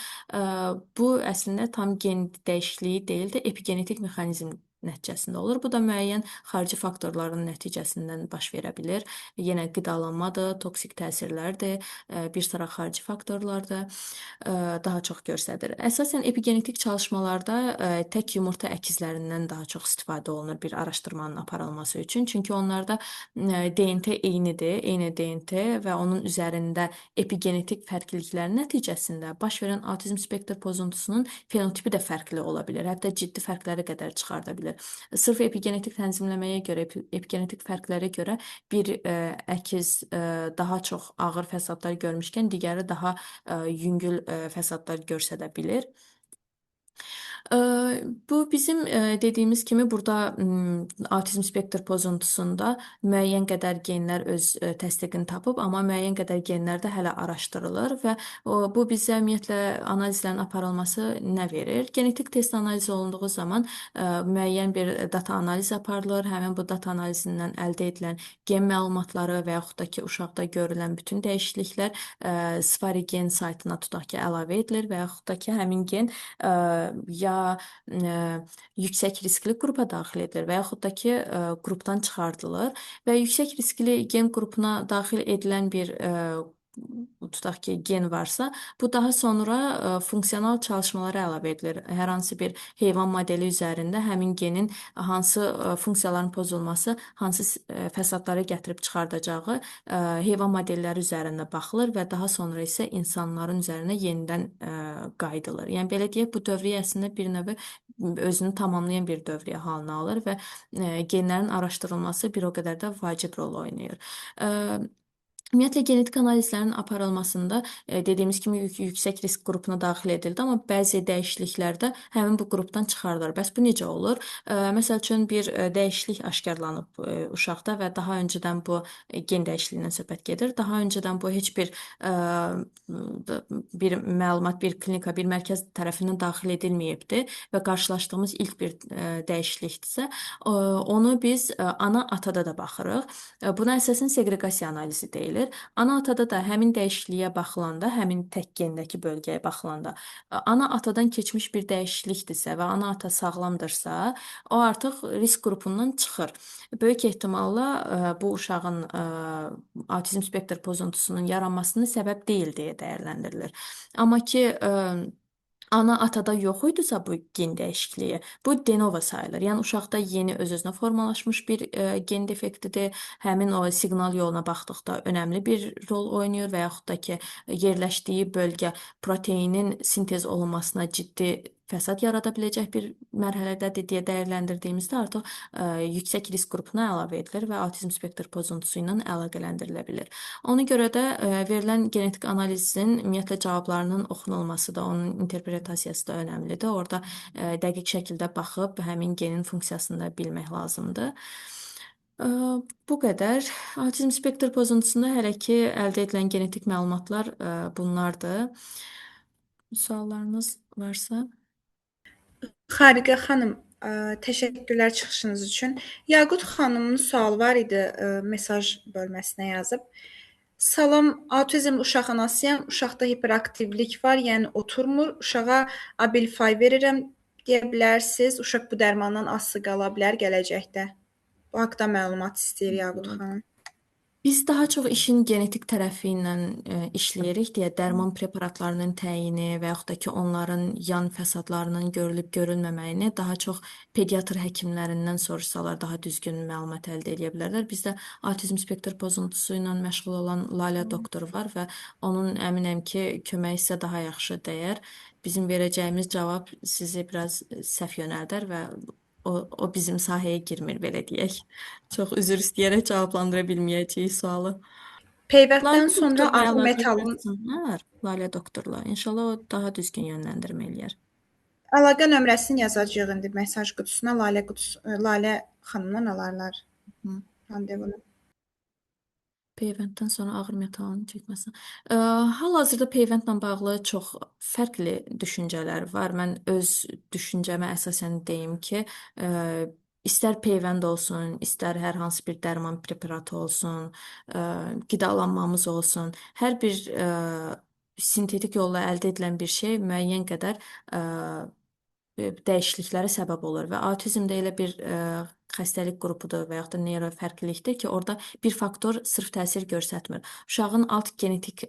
bu əslində tam gen dəyişikliyi deyil də epigenetik mexanizm nəticəsində olur. Bu da müəyyən xarici faktorların nəticəsindən baş verə bilər. Yenə qidalanmadır, toksik təsirlərdir, bir sıra xarici faktorlardır, daha çox göstərir. Əsasən epigenetik çalışmalarda tək yumurta əkizlərindən daha çox istifadə olunur bir araşdırmanın aparılması üçün. Çünki onlarda DNT eynidir, eyni DNT və onun üzərində epigenetik fərqliliklərin nəticəsində baş verən autizm spektr pozuntusunun fenotipi də fərqli ola bilər. Hətta ciddi fərqlərə qədər çıxarda bilər. Sırf epigenetik tənzimləməyə görə, epigenetik fərqlərə görə bir əkiz daha çox ağır fəsadlar görmüşkən digəri daha yüngül fəsadlar göstərə bilir. Bu bizim dediyimiz kimi burada avtizm spektr pozuntusunda müəyyən qədər genlər öz təsdiqini tapıb, amma müəyyən qədər genlər də hələ araşdırılır və bu bizə ümumiyyətlə analizlərin aparılması nə verir? Genetik test analizi olunduğu zaman müəyyən bir data analizi aparılır. Həmin bu data analizindən əldə edilən gen məlumatları və yaxud da ki, uşaqda görülən bütün dəyişikliklər Svarigen saytına tutaq ki, əlavə edilir və yaxud da ki, həmin gen ya yüksək riskli qrupa daxil edilir və yaxud da ki, qrupdan çıxardılır və yüksək riskli gen qrupuna daxil edilən bir tutaq ki, gen varsa, bu daha sonra funksional çalışmalara əlavə edilir. Hər hansı bir heyvan modeli üzərində həmin genin hansı funksiyaların pozulması, hansı fəsadları gətirib çıxardacağı heyvan modelləri üzərində baxılır və daha sonra isə insanların üzərinə yenidən qayıdılır. Yəni belə deyək, bu dövriyyə əslində bir növ özünü tamamlayan bir dövriyyə halına alır və genlərin araşdırılması bir o qədər də vacib rol oynayır. Ümumiyyətlə, genetik analizlərin aparılmasında dediyimiz kimi yüksək risk qrupuna daxil edildi, amma bəzi dəyişikliklərdə həmin bu qrupdan çıxarılır. Bəs bu necə olur? Məsəl üçün bir dəyişiklik aşkarlanıb uşaqda və daha öncədən bu gen dəyişikliyindən söhbət gedir. Daha öncədən bu heç bir məlumat, bir klinika, bir mərkəz tərəfindən daxil edilməyibdi və qarşılaşdığımız ilk bir dəyişiklikdirsə, onu biz ana atada da baxırıq. Buna əsasən seqreqasiya analizi deyilir. Ana atada da həmin dəyişikliyə baxılanda, həmin tək gendəki bölgəyə baxılanda, ana atadan keçmiş bir dəyişiklikdirsə və ana ata sağlamdırsa, o artıq risk qrupundan çıxır. Böyük ehtimalla bu uşağın avtizm spektr pozuntusunun yaranmasına səbəb deyil deyə dəyərləndirilir. Amma ki, ana atada yox idisə bu gen dəyişikliyi, bu de novo sayılır. Yəni uşaqda yeni öz-özünə formalaşmış bir gen defektidir. Həmin o siqnal yoluna baxdıqda önəmli bir rol oynayır və yaxud da ki, yerləşdiyi bölgə proteinin sintez olunmasına ciddi fəsad yarada biləcək bir mərhələdədir deyə dəyərləndirdiyimizdə artıq yüksək risk qrupuna əlavə edilir və avtizm spektr pozuntusu ilə əlaqələndirilə bilir. Ona görə də verilən genetik analizin ümumiyyətlə cavablarının oxunulması da, onun interpretasiyası da önəmlidir. Orada dəqiq şəkildə baxıb həmin genin funksiyasını da bilmək lazımdır. Bu qədər. Avtizm spektr pozuntusunda hələ ki əldə edilən genetik məlumatlar bunlardır. Suallarınız varsa? Xaricə xanım, təşəkkürlər çıxışınız üçün. Yaqut xanımın sualı var idi, mesaj bölməsinə yazıb. Salam, autizm uşaq anasıyam. Uşaqda hiperaktivlik var, yəni oturmur. Uşağa Abilify verirəm deyə bilərsiniz. Uşaq bu dərmandan asılı qala bilər gələcəkdə. Bu haqqda məlumat istəyir Yaqut xanım. Biz daha çox işin genetik tərəfi ilə işləyirik deyə dərman preparatlarının təyini və yaxud da ki, onların yan fəsadlarının görülüb görülməməyini daha çox pediatr həkimlərindən soruşsalar daha düzgün məlumat əldə edə bilərlər. Bizdə avtizm spektr pozuntusu ilə məşğul olan Lalə doktor var və onun əminəm ki, köməyi sizə daha yaxşı dəyər. Bizim verəcəyimiz cavab sizi biraz səhv yönəldər və o bizim sahəyə girmir, belə deyək. Çox üzr istəyərək cavablandıra bilməyəcəyik sualı. Peyvənddən Lalə sonra doktorla ağır əlaqə metalın saxlasınlar. Lalə doktorla. İnşallah o daha düzgün yönləndirmə eləyər. əlaqə nömrəsini yazacağıq indi mesaj qutusuna. Lalə xanımdan alarlar Hı. randevunu. Peyvənddən sonra ağır metalın çəkməsi. Hal-hazırda peyvəndlə bağlı çox fərqli düşüncələr var. Mən öz düşüncəmə əsasən deyim ki, istər peyvənd olsun, istər hər hansı bir dərman preparatı olsun, qidalanmamız olsun, hər bir sintetik yolla əldə edilən bir şey müəyyən qədər dəyişikliklərə səbəb olur və avtizmdə elə bir xəstəlik qrupudur və yaxud da neyrofərqlilikdir ki, orada bir faktor sırf təsir göstərmir. Uşağın alt genetik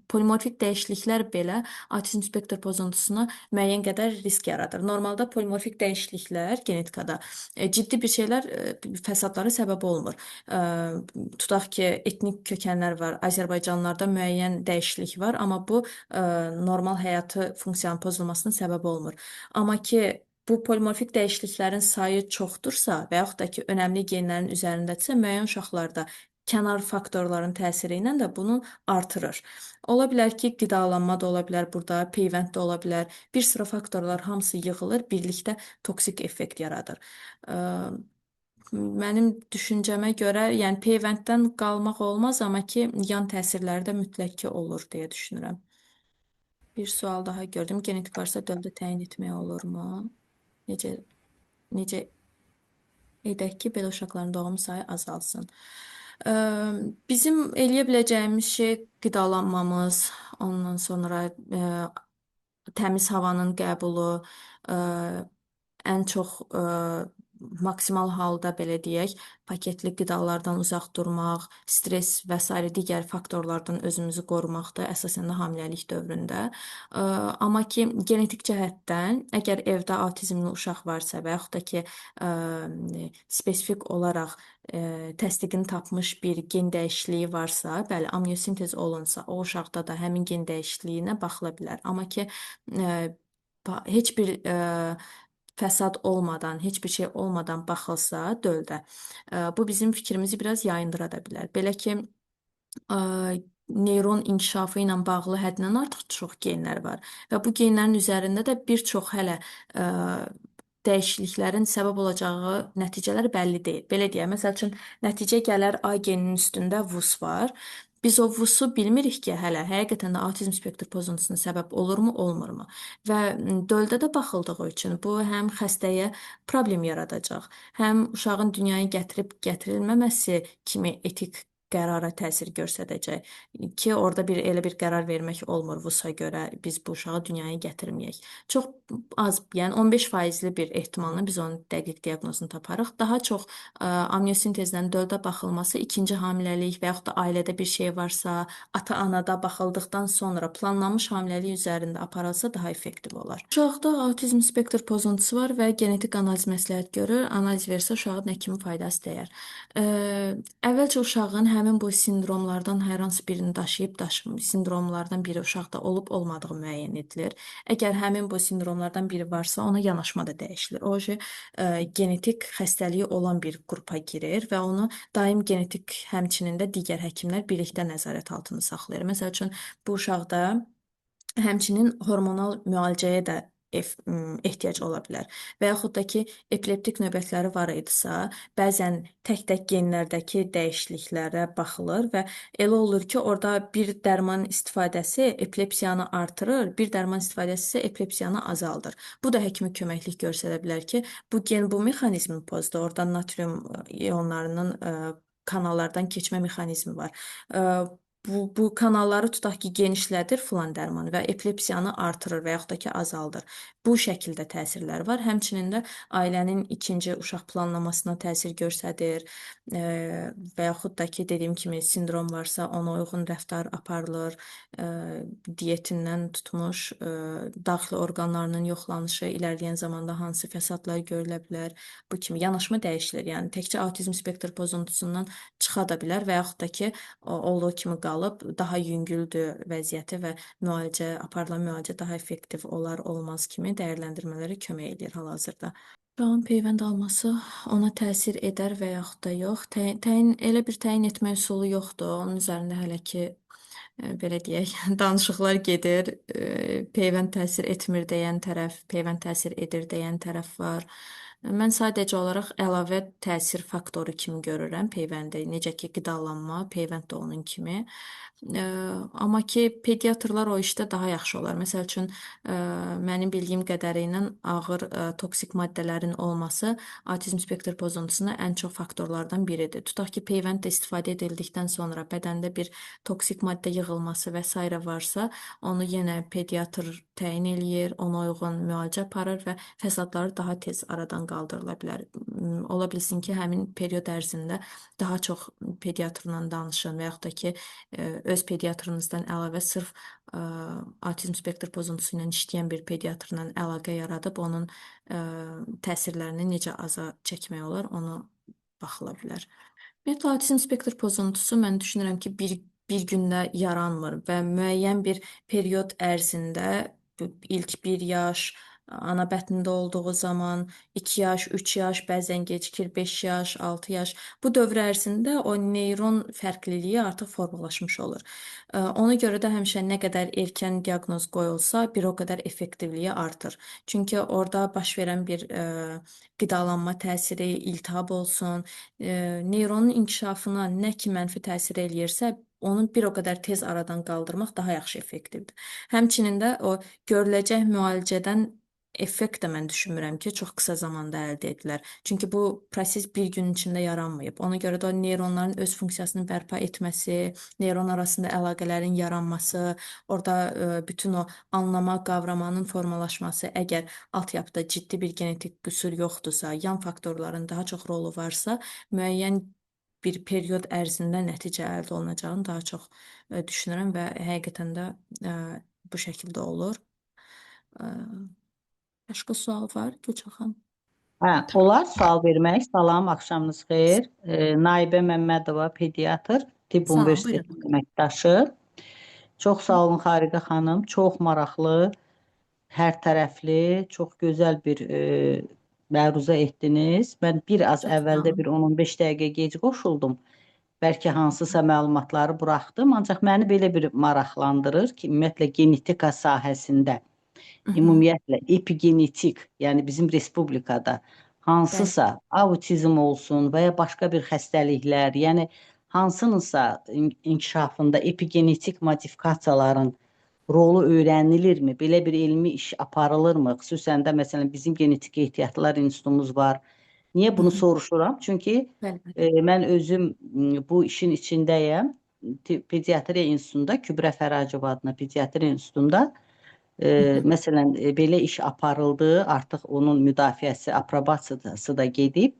polimorfik dəyişikliklər belə avtizm spektr pozuntusuna müəyyən qədər risk yaradır. Normalda polimorfik dəyişikliklər genetikada ciddi bir şeylər, fəsadlara səbəb olmur. Tutaq ki, etnik kökənlər var. Azərbaycanlılarda müəyyən dəyişiklik var, amma bu normal həyatı funksiyanın pozulmasına səbəb olmur. Amma ki, bu polimorfik dəyişikliklərin sayı çoxdursa və yaxud da ki, önəmli genlərin üzərindədirsə, müəyyən uşaqlarda kənar faktorların təsiri ilə də bunu artırır. Ola bilər ki, qidalanma da ola bilər burada, peyvənd də ola bilər. Bir sıra faktorlar hamısı yığılır, birlikdə toksik effekt yaradır. Mənim düşüncəmə görə, yəni peyvənddən qalmaq olmaz, amma ki, yan təsirləri də mütləq ki olur deyə düşünürəm. Bir sual daha gördüm. Genetik varsa dövrdə təyin etmək olurmu? Necə necə edək ki, belə uşaqların doğum sayı azalsın? Ə, Bizim eləyə biləcəyimiz şey qidalanmamız, ondan sonra təmiz havanın qəbulu, ə, ən çox maksimal halda belə deyək, paketli qidalardan uzaq durmaq, stress və sair digər faktorlardan özümüzü qorumaqdır, əsasən də hamiləlik dövründə. Amma ki, genetik cəhətdən, əgər evdə avtizmli uşaq varsa və yaxud da ki, spesifik olaraq təsdiqini tapmış bir gen dəyişikliyi varsa, bəli, amniosintez olunsa, o uşaqda da həmin gen dəyişikliyinə baxıla bilər. Amma ki, heç bir fəsad olmadan, heç bir şey olmadan baxılsa döldə, bu bizim fikrimizi biraz yayındıra da bilər. Belə ki, neyron inkişafı ilə bağlı həddindən artıq çox genlər var və bu genlərin üzərində də bir çox hələ dəyişikliklərin səbəb olacağı nəticələr bəlli deyil. Belə deyək, məsəl üçün nəticə gələr A geninin üstündə VUS var. Biz o VUS-u bilmirik ki, hələ həqiqətən də avtizm spektr pozuntusuna səbəb olurmu, olmurmu? Və döldə də baxıldığı üçün bu həm xəstəyə problem yaradacaq, həm uşağın dünyaya gətirib gətirilməməsi kimi etik qərara təsir göstərəcək ki, orada elə bir qərar vermək olmur VUS-a görə biz bu uşağı dünyaya gətirməyək. Çox az, yəni 15%li bir ehtimalla biz onun dəqiq diaqnozunu taparıq. Daha çox amniosintezdən döldə baxılması ikinci hamiləlik və yaxud da ailədə bir şey varsa, ata-anada baxıldıqdan sonra planlanmış hamiləlik üzərində aparılsa daha effektiv olar. Uşaqda avtizm spektr pozuntusu var və genetik analiz məsləhət görür. Analiz versə uşağın nə kimi faydası dəyər. Əvvəlcə uşağın həmin bu sindromlardan hər hansı birini sindromlardan biri uşaqda olub-olmadığı müəyyən edilir. Əgər həmin bu sindromlardan biri varsa, ona yanaşma da dəyişilir. O genetik xəstəliyi olan bir qrupa girir və onu daim genetik həmçinin də digər həkimlər birlikdə nəzarət altında saxlayır. Məsəl üçün bu uşaqda həmçinin hormonal müalicəyə də ehtiyac ola bilər. Və yaxud da ki, epileptik növbətləri var idisə, bəzən tək-tək genlərdəki dəyişikliklərə baxılır və elə olur ki, orada bir dərman istifadəsi epilepsiyanı artırır, bir dərman istifadəsi isə epilepsiyanı azaldır. Bu da həkimə köməklik göstərə bilər ki, bu gen bu mexanizmi pozdu. Oradan natrium ionlarının kanallardan keçmə mexanizmi var. Bu kanalları tutaq ki, genişlədir filan dərman və epilepsiyanı artırır və yaxud da ki, azaldır. Bu şəkildə təsirlər var. Həmçinin də ailənin ikinci uşaq planlamasına təsir göstərir və yaxud da ki, dediyim kimi sindrom varsa ona uyğun rəftar aparılır. Diyetindən tutmuş, daxili orqanlarının yoxlanışı, ilərləyən zamanda hansı fəsadlar görülə bilər, bu kimi yanaşma dəyişilir. Yəni təkcə avtizm spektr pozuntusundan çıxa da bilər və yaxud da ki, olduğu kimi qalıb daha yüngüldür vəziyyəti və aparılan müalicə daha effektiv olar, olmaz kimi dəyərləndirmələrə kömək edir hal-hazırda. Uşağın peyvənd alması ona təsir edər və yaxud da yox. Elə bir təyin etmə üsulu yoxdur. Onun üzərində hələ ki belə deyək, danışıqlar gedir. Peyvənd təsir etmir deyən tərəf, peyvənd təsir edir deyən tərəf var. Mən sadəcə olaraq əlavə təsir faktoru kimi görürəm peyvəndi. Necə ki, qidalanma, peyvənd də onun kimi. Amma ki, pediatrlar o işdə daha yaxşı olar. Məsəl üçün, mənim bildiyim qədərilə ağır toksik maddələrin olması avtizm spektr pozuntusuna ən çox faktorlardan biridir. Tutaq ki, peyvənd də istifadə edildikdən sonra bədəndə bir toksik maddə yığılması və s. varsa, onu yenə pediatr təyin eləyir, ona uyğun müalicə aparır və fəsadları daha tez aradan qaldırıla bilər. Ola bilsin ki, həmin period ərzində daha çox pediatrla danışın və yaxud da ki, öz pediatrınızdan əlavə sırf avtizm spektr pozuntusu ilə işləyən bir pediatrla əlaqə yaradıb onun təsirlərini necə aza çəkmək olar, onu baxıla bilər. Ümumiyyətlə, avtizm spektr pozuntusu mən düşünürəm ki, bir gündə yaranmır və müəyyən bir period ərzində ilk 1 yaş, ana bətnində olduğu zaman 2 yaş, 3 yaş, bəzən gecikir 5 yaş, 6 yaş. Bu dövr ərzində o neyron fərqliliyi artıq formalaşmış olur. Ona görə də həmişə nə qədər erkən diaqnoz qoyulsa, bir o qədər effektivliyi artır. Çünki orada baş verən bir qidalanma təsiri, iltihab olsun, neyronun inkişafına nə ki mənfi təsir eləyirsə, onu bir o qədər tez aradan qaldırmaq daha yaxşı effektivdir. Həmçinin də o görüləcək müalicədən effekt də mən düşünmürəm ki, çox qısa zamanda əldə edilər. Çünki bu proses bir gün içində yaranmayıb. Ona görə də o neyronların öz funksiyasını bərpa etməsi, neyron arasında əlaqələrin yaranması, orada bütün o anlama, qavramanın formalaşması, əgər altyapıda ciddi bir genetik qüsur yoxdursa, yan faktorların daha çox rolu varsa, müəyyən bir period ərzində nəticə əldə olunacağını daha çox düşünürəm və həqiqətən də bu şəkildə olur. Ə, Başqa sual var, Gülçin xanım? Hə, olar sual vermək. Salam, axşamınız xeyir. Naibə Məmmədova, pediatr, Tibb Salam, Universitetinin buyurun. əməkdaşı. Çox sağ olun Xariqə xanım. Çox maraqlı, hər tərəfli, çox gözəl bir məruzə etdiniz. Mən bir az Çox sağ əvvəldə bir olun. 10-15 dəqiqə gec qoşuldum. Bəlkə hansısa məlumatları buraxdım, ancaq məni belə bir maraqlandırır ki, ümumiyyətlə genetika sahəsində Hı -hı. ümumiyyətlə epigenetik, yəni bizim respublikada Bəli. hansısa autizm olsun və ya başqa bir xəstəliklər, yəni hansınınsa inkişafında epigenetik modifikasiyaların rolu öyrənilirmi? Belə bir elmi iş aparılırmı? Xüsusən də məsələn bizim genetik ehtiyatlar institutumuz var. Niyə Hı bunu -hı. soruşuram? Çünki Bəli, bəli. mən özüm bu işin içindəyəm. Pediatriya institutunda, Kübrə Fəracova adına Pediatriya institutunda Hı -hı. məsələn belə iş aparıldı, artıq onun müdafiəsi, aprobasiyası da gedib.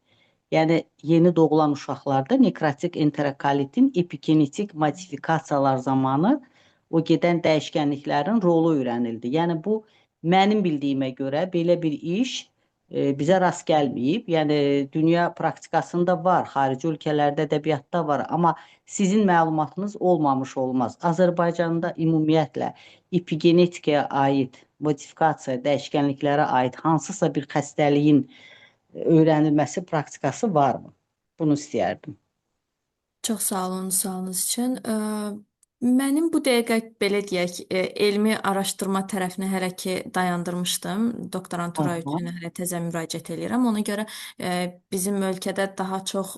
Yəni yeni doğulan uşaqlarda nekrotik enterokolitin epigenetik modifikasiyalar zamanı o gedən dəyişkənliklərin rolu öyrənildi. Yəni bu mənim bildiyimə görə belə bir iş bizə rast gəlməyib. Yəni dünya praktikasında var, xarici ölkələrdə ədəbiyyatda var, amma sizin məlumatınız olmamış olmaz. Azərbaycanda ümumiyyətlə epigenetikaya aid modifikasiya, dəyişkənliklərə aid hansısa bir xəstəliyin öyrənilməsi praktikası varmı? Bunu istəyərdim. Çox sağ olun sualınız üçün. Mənim bu dəqiqə belə deyək, elmi araşdırma tərəfini hələ ki dayandırmışdım. Doktorantura Aha, üçün hələ təzə müraciət edirəm. Ona görə bizim ölkədə daha çox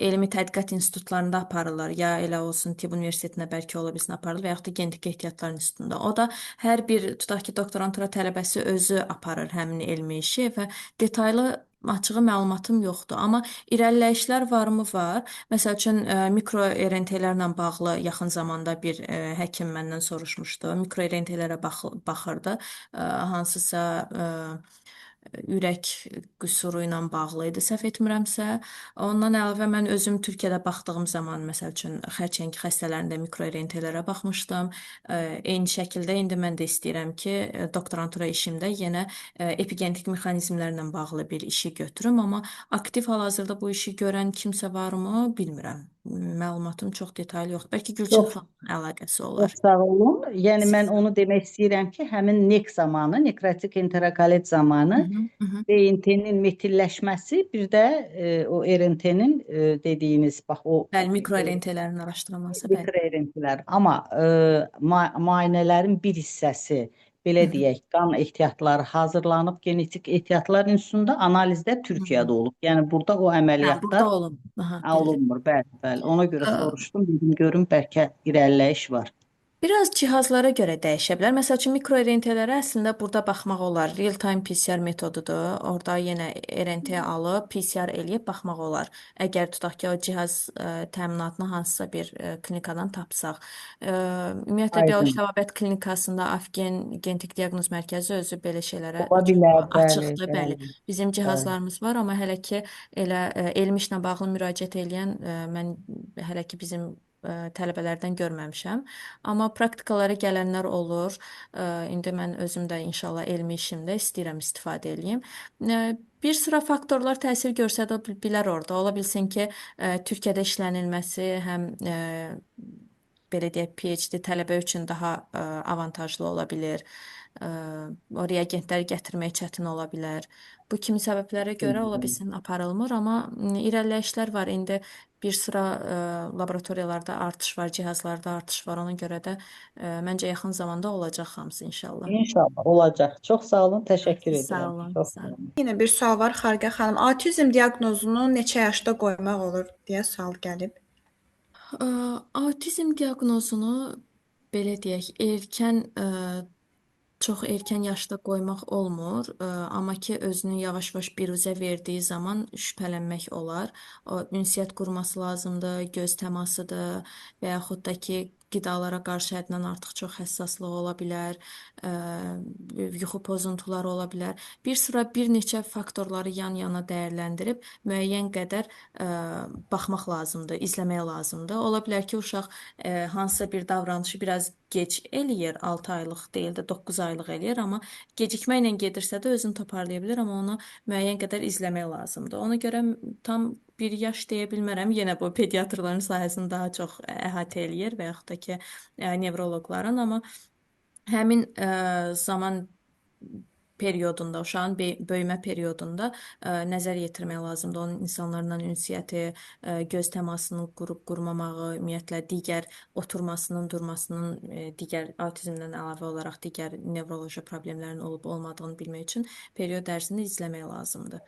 elmi tədqiqat institutlarında aparılır. Ya elə olsun Tibb Universitetində bəlkə ola bilsin aparılır və yaxud da Genetik Ehtiyatlar İnstitutunda. O da hər bir tutaq ki doktorantura tələbəsi özü aparır həmin elmi işi və detallı açığı məlumatım yoxdur. Amma irəliləyişlər varmı? Var. Məsəl üçün mikro RNT-lərlə bağlı yaxın zamanda bir həkim məndən soruşmuşdu. Mikro RNT-lərə baxırdı. Hansısa ürək qüsuru ilə bağlı idi, səhv etmirəmsə. Ondan əlavə mən özüm Türkiyədə baxdığım zaman məsəl üçün xərçəng xəstələrində mikro RNT-lərə baxmışdım. Eyni şəkildə indi mən də istəyirəm ki, doktorantura işimdə yenə epigenetik mexanizmlərlə bağlı bir işi götürüm, amma aktiv hal-hazırda bu işi görən kimsə varmı, bilmirəm. Məlumatım çox detallı yoxdur. Bəlkə Gülçin çox xanımın əlaqəsi çox olar. sağ olun. Yəni mən Siz. onu demək istəyirəm ki, həmin NEK zamanı, nekrotik enterokolit Hı zamanı -hı, hı -hı. DNT-nin metilləşməsi, bir də o RNT-nin dediyiniz, bax o Bəli, mikro RNT-lərin araşdırılması, bəli. mikro RNT-lər. Amma müayinələrin bir hissəsi, Hı belə -hı, deyək, qan ehtiyatları hazırlanıb Genetik Ehtiyatlar İnstitutunda, analizdə hı -hı. Türkiyədə olub. Yəni burada o Hə, burada əməliyyatlar olun. Aha, düzdür. olunmur. Bəli, bəli. Ona görə Ə, soruşdum, dedim görüm bəlkə irəliləyiş var. Biraz cihazlara görə dəyişə bilər. Məsəl üçün mikro RNT-lərə əslində burada baxmaq olar. Real time PCR metodudur. Orada yenə RNT alıb PCR eləyib baxmaq olar. Əgər tutaq ki, o cihaz təminatını hansısa bir klinikadan tapsaq. Ümumiyyətlə bioloji Aydın. təbabət klinikasında Afgen Genetik Diaqnoz Mərkəzi özü belə şeylərə Ola çox bilər, bəli, açıqdır, bəli. bəli, Bizim bəli. cihazlarımız var, amma hələ ki elə elm işlə bağlı müraciət edən mən hələ ki bizim tələbələrdən görməmişəm. Amma praktikalara gələnlər olur. İndi mən özüm də inşallah elmi işimdə istəyirəm istifadə eləyim. Bir sıra faktorlar təsir göstərə bilər orada. Ola bilsin ki, Türkiyədə işlənilməsi həm belə deyək, PhD tələbə üçün daha avantajlı ola bilər. o reagentləri gətirmək çətin ola bilər. Bu kimi səbəblərə görə ola bilsin aparılmır, amma irəliləyişlər var. İndi bir sıra laboratoriyalarda artış var, cihazlarda artış var. Ona görə də məncə yaxın zamanda olacaq hamısı inşallah. İnşallah olacaq. Çox sağ olun, təşəkkür Sağ edirəm. olun, Çox sağ sağ olun. olun. Yenə bir sual var Xarqə xanım. Autizm diaqnozunu neçə yaşda qoymaq olur deyə sual gəlib. Ə, Autizm diaqnozunu belə deyək, çox erkən yaşda qoymaq olmur, amma ki özünü yavaş-yavaş biruzə verdiyi zaman şübhələnmək olar. O ünsiyyət qurması lazımdır, göz təmasıdır və yaxud da ki qidalara qarşı həddindən artıq çox həssaslığı ola bilər, ə, yuxu pozuntuları ola bilər. Bir neçə faktorları yan-yana dəyərləndirib müəyyən qədər baxmaq lazımdır, izləmək lazımdır. Ola bilər ki, uşaq hansısa bir davranışı biraz gec eləyir, 6 aylıq deyil də 9 aylıq eləyir, amma gecikməklə gedirsə də özünü toparlaya bilər, amma onu müəyyən qədər izləmək lazımdır. Ona görə tam bir yaş deyə bilmərəm. Yenə bu pediatrların sahəsini daha çox əhatə eləyir və yaxud da ki nevroloqların, amma həmin zaman periodunda, uşağın böyümə periodunda nəzər yetirmək lazımdır. Onun insanlarla ünsiyyəti, göz təmasının qurub-qurmamağı, ümumiyyətlə digər oturmasının, durmasının, digər autizmdən əlavə olaraq digər nevroloji problemlərin olub-olmadığını bilmək üçün period ərzində izləmək lazımdır.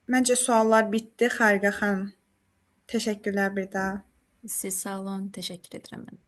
Məncə suallar bitdi Xarqə xanım. Təşəkkürlər bir daha. Siz sağ olun, təşəkkür edirəm mən.